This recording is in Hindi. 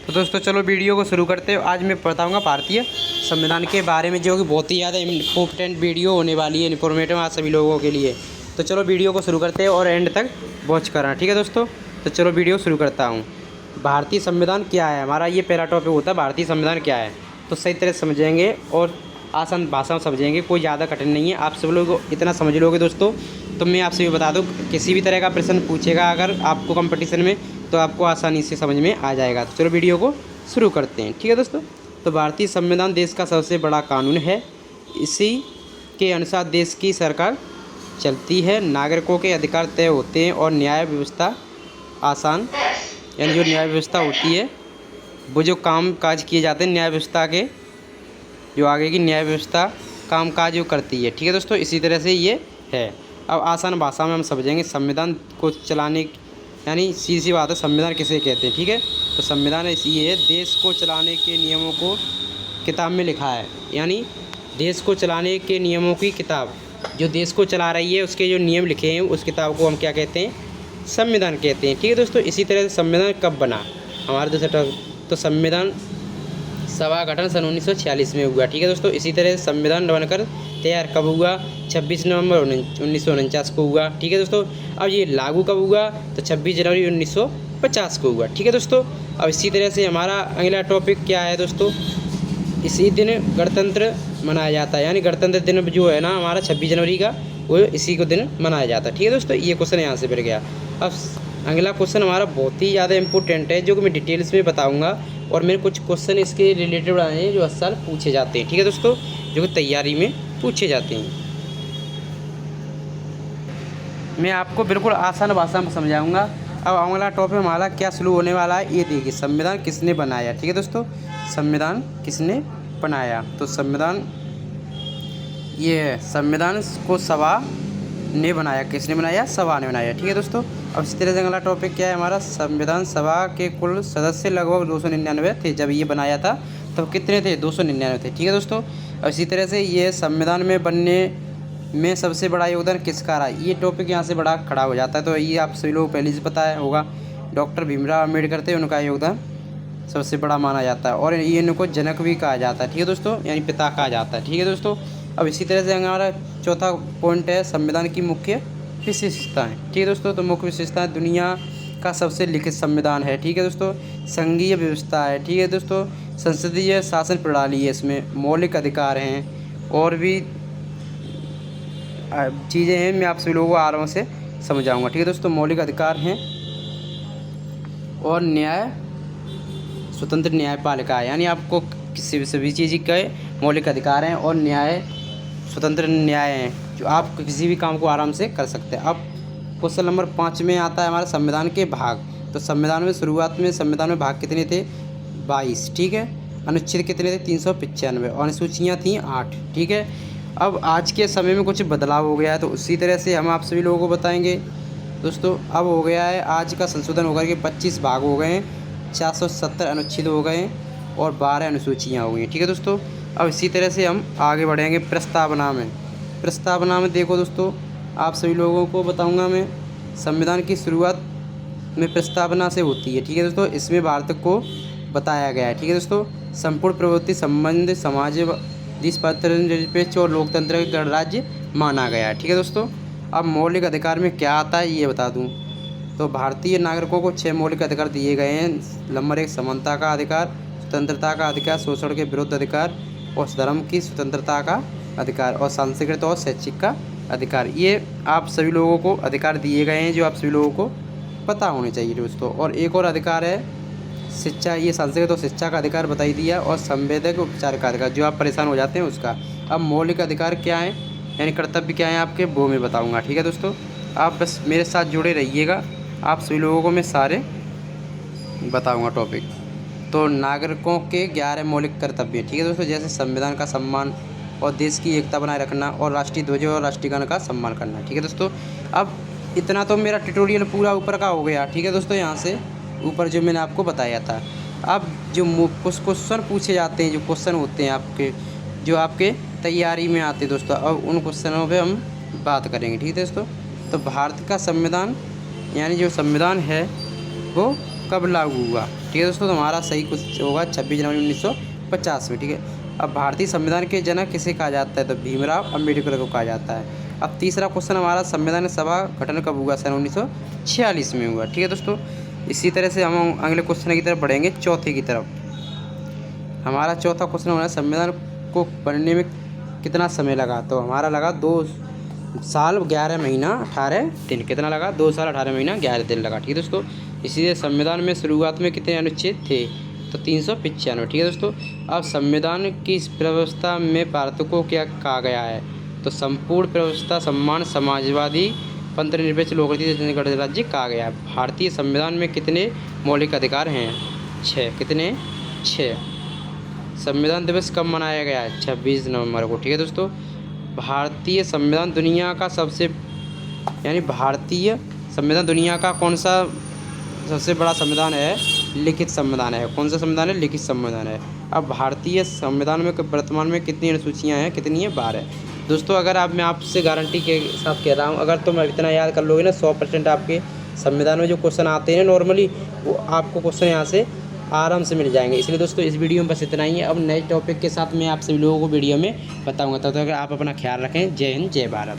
तो दोस्तों चलो वीडियो को शुरू करते हैं। आज मैं बताऊंगा भारतीय संविधान के बारे में, जो कि बहुत ही ज़्यादा इम्पोर्टेंट वीडियो होने वाली है, इन्फॉर्मेटिव आज सभी लोगों के लिए। तो चलो वीडियो को शुरू करते हैं और एंड तक वॉच करना, ठीक है दोस्तों। तो चलो वीडियो शुरू करता हूँ। भारतीय संविधान क्या है, हमारा ये पहला टॉपिक होता है भारतीय संविधान क्या है। तो सही तरह समझेंगे और आसान भाषा में समझेंगे, कोई ज़्यादा कठिन नहीं है। आप सब लोग इतना समझ लोगे दोस्तों। तो मैं आपसे भी बता दूँ, किसी भी तरह का प्रश्न पूछेगा अगर आपको कंपटीशन में, तो आपको आसानी से समझ में आ जाएगा। तो चलो वीडियो को शुरू करते हैं, ठीक है दोस्तों। तो भारतीय संविधान देश का सबसे बड़ा कानून है। इसी के अनुसार देश की सरकार चलती है, नागरिकों के अधिकार तय होते हैं और न्याय व्यवस्था आसान, यानी जो न्याय व्यवस्था होती है, वो जो काम काज किए जाते हैं न्याय व्यवस्था के, जो आगे की न्याय व्यवस्था काम काज जो करती है, ठीक है दोस्तों। इसी तरह से ये है। अब आसान भाषा में हम समझेंगे संविधान को चलाने, यानी सीधी सी बात है, संविधान किसे कहते हैं, ठीक है। तो संविधान ये है, देश को चलाने के नियमों को किताब में लिखा है, यानी देश को चलाने के नियमों की किताब, जो देश को चला रही है उसके जो नियम लिखे हैं, उस किताब को हम क्या कहते हैं, संविधान कहते हैं, ठीक है दोस्तों। इसी तरह से संविधान कब बना हमारे दूसरा, तो संविधान सभा गठन सन 1946 में हुआ, ठीक है दोस्तों। इसी तरह संविधान बनकर तैयार कब हुआ, 26 नवंबर 1949 को हुआ, ठीक है दोस्तों। अब ये लागू कब हुआ, तो 26 जनवरी 1950 को हुआ, ठीक है दोस्तों। अब इसी तरह से हमारा अगला टॉपिक क्या है दोस्तों, इसी दिन गणतंत्र मनाया जाता है, यानी गणतंत्र दिन जो है ना हमारा 26 जनवरी का, वो इसी को दिन मनाया जाता है, ठीक है दोस्तों। ये क्वेश्चन यहाँ से मिल गया। अब अगला क्वेश्चन हमारा बहुत ही ज़्यादा इंपॉर्टेंट है, जो कि मैं डिटेल्स में बताऊँगा, और मैंने कुछ क्वेश्चन इसके रिलेटेड बनाए हैं जो हर साल पूछे जाते हैं, ठीक है दोस्तों, जो कि तैयारी में पूछे जाते हैं। मैं आपको बिल्कुल आसान भाषा में समझाऊंगा। अब अगला टॉपिक हमारा क्या शुरू होने वाला है, ये देखिए, संविधान किसने बनाया, ठीक है दोस्तों। संविधान किसने बनाया, तो संविधान ये है, संविधान को सभा ने बनाया। किसने बनाया, सभा ने बनाया, ठीक है दोस्तों। अब इस तरह से अगला टॉपिक क्या है हमारा, संविधान सभा के कुल सदस्य लगभग 299 थे। जब ये बनाया था तब कितने थे, 299 थे, ठीक है दोस्तों। अब इसी तरह से ये संविधान में बनने में सबसे बड़ा योगदान किसका रहा, ये टॉपिक यहाँ से बड़ा खड़ा हो जाता है। तो ये आप सभी लोगों को पहले से पता है होगा, डॉक्टर भीमराव अम्बेडकर थे, उनका योगदान सबसे बड़ा माना जाता है, और ये इनको जनक भी कहा जाता है, ठीक है दोस्तों, यानी पिता कहा जाता है, ठीक है दोस्तों। अब इसी तरह से हमारा चौथा पॉइंट है संविधान की मुख्य विशेषताएँ, ठीक है दोस्तों। तो मुख्य विशेषताएँ, दुनिया का सबसे लिखित संविधान है, ठीक है दोस्तों। संघीय व्यवस्था है, ठीक है दोस्तों। संसदीय शासन प्रणाली है, इसमें मौलिक अधिकार हैं और भी चीज़ें हैं, मैं आप सभी लोगों को आराम से समझाऊंगा, ठीक है दोस्तों। मौलिक अधिकार हैं और न्याय स्वतंत्र न्यायपालिका है, यानी आपको किसी भी सभी चीज़ के मौलिक अधिकार हैं और न्याय स्वतंत्र न्याय हैं, जो आप किसी भी काम को आराम से कर सकते हैं। अब क्वेश्चन नंबर 5 में आता है हमारा संविधान के भाग। तो संविधान में शुरुआत में संविधान में भाग कितने थे, 22, ठीक है। अनुच्छेद कितने थे, 395, और अनुसूचियाँ थी 8, ठीक है। अब आज के समय में कुछ बदलाव हो गया है, तो उसी तरह से हम आप सभी लोगों को बताएंगे दोस्तों। अब हो गया है, आज का संशोधन होकर के 25 भाग हो गए हैं, 470 अनुच्छेद हो गए हैं और 12 अनुसूचियाँ हो गई, ठीक है दोस्तों। अब इसी तरह से हम आगे बढ़ेंगे प्रस्तावना में। प्रस्तावना में देखो दोस्तों, आप सभी लोगों को बताऊंगा मैं, संविधान की शुरुआत में प्रस्तावना से होती है, ठीक है दोस्तों। इसमें भारत को बताया गया है, ठीक है दोस्तों, संपूर्ण प्रवृत्ति संबंध समाज निरपेक्ष और लोकतंत्र का गणराज्य माना गया है, ठीक है दोस्तों। अब मौलिक अधिकार में क्या आता है ये बता दूं, तो भारतीय नागरिकों को 6 मौलिक अधिकार दिए गए हैं। नंबर 1 समानता का अधिकार, स्वतंत्रता का अधिकार, शोषण के विरुद्ध अधिकार, और धर्म की स्वतंत्रता का अधिकार, और सांस्कृतिक और शैक्षिक का अधिकार। ये आप सभी लोगों को अधिकार दिए गए हैं, जो आप सभी लोगों को पता होने चाहिए दोस्तों। और एक और अधिकार है शिक्षा, ये सांस्कृतिक और शिक्षा का अधिकार बता ही दिया, और संवेदक उपचार का अधिकार, जो आप परेशान हो जाते हैं उसका। अब मौलिक अधिकार क्या है, यानी कर्तव्य क्या है आपके, वो मैं बताऊँगा, ठीक है दोस्तों। आप बस मेरे साथ जुड़े रहिएगा, आप सभी लोगों को मैं सारे बताऊंगा टॉपिक। तो नागरिकों के 11 मौलिक कर्तव्य, ठीक है दोस्तों, जैसे संविधान का सम्मान और देश की एकता बनाए रखना और राष्ट्रीय ध्वज और राष्ट्रीय गान का सम्मान करना, ठीक है दोस्तों। अब इतना तो मेरा ट्यूटोरियल पूरा ऊपर का हो गया, ठीक है दोस्तों, यहाँ से ऊपर जो मैंने आपको बताया था। अब जो कुछ क्वेश्चन पूछे जाते हैं, जो क्वेश्चन होते हैं आपके, जो आपके तैयारी में आते हैं दोस्तों, अब उन क्वेश्चनों पर हम बात करेंगे, ठीक है दोस्तों। तो भारत का संविधान, यानी जो संविधान है वो कब लागू हुआ? ठीक है दोस्तों, तो हमारा सही कुछ होगा 26 जनवरी 1950 में। ठीक है, अब भारतीय संविधान के जनक किसे कहा जाता है? तो भीमराव अम्बेडकर को कहा जाता है। अब तीसरा क्वेश्चन हमारा, संविधान सभा गठन कब हुआ? सन 1946 में हुआ। ठीक है दोस्तों, इसी तरह से हम अगले क्वेश्चन की तरफ बढ़ेंगे, चौथे की तरफ। हमारा चौथा क्वेश्चन हमारा, संविधान को बनने में कितना समय लगा? तो हमारा लगा 2 साल 11 महीना 18 दिन। कितना लगा? 2 साल 18 महीना 11 दिन लगा। ठीक है दोस्तों, इसीलिए संविधान में शुरुआत में कितने अनुच्छेद थे? तो 395। ठीक है दोस्तों, अब संविधान की इस व्यवस्था में भारत को क्या कहा गया है? तो संपूर्ण व्यवस्था सम्मान समाजवादी पंथनिरपेक्ष लोकतांत्रिक गणराज्य कहा गया है। भारतीय संविधान में कितने मौलिक अधिकार हैं? 6। कितने? 6। संविधान दिवस कब मनाया गया है? 26 नवंबर को। ठीक है दोस्तों, भारतीय संविधान दुनिया का भारतीय संविधान दुनिया का कौन सा सबसे बड़ा संविधान है? लिखित संविधान है। कौन सा संविधान है? लिखित संविधान है। अब भारतीय संविधान में वर्तमान में कितनी अनुसूचियाँ हैं? कितनी है? 12। दोस्तों, अगर मैं आपसे गारंटी के साथ कह रहा हूँ, अगर तुम इतना याद कर लोगे ना, 100% आपके संविधान में जो क्वेश्चन आते हैं नॉर्मली, वो आपको क्वेश्चन यहाँ से आराम से मिल जाएंगे। इसलिए दोस्तों, इस वीडियो में बस इतना ही है। अब नए टॉपिक के साथ मैं आप सभी लोगों को वीडियो में बताऊँगा। तब तक आप अपना ख्याल रखें। जय हिंद, जय भारत।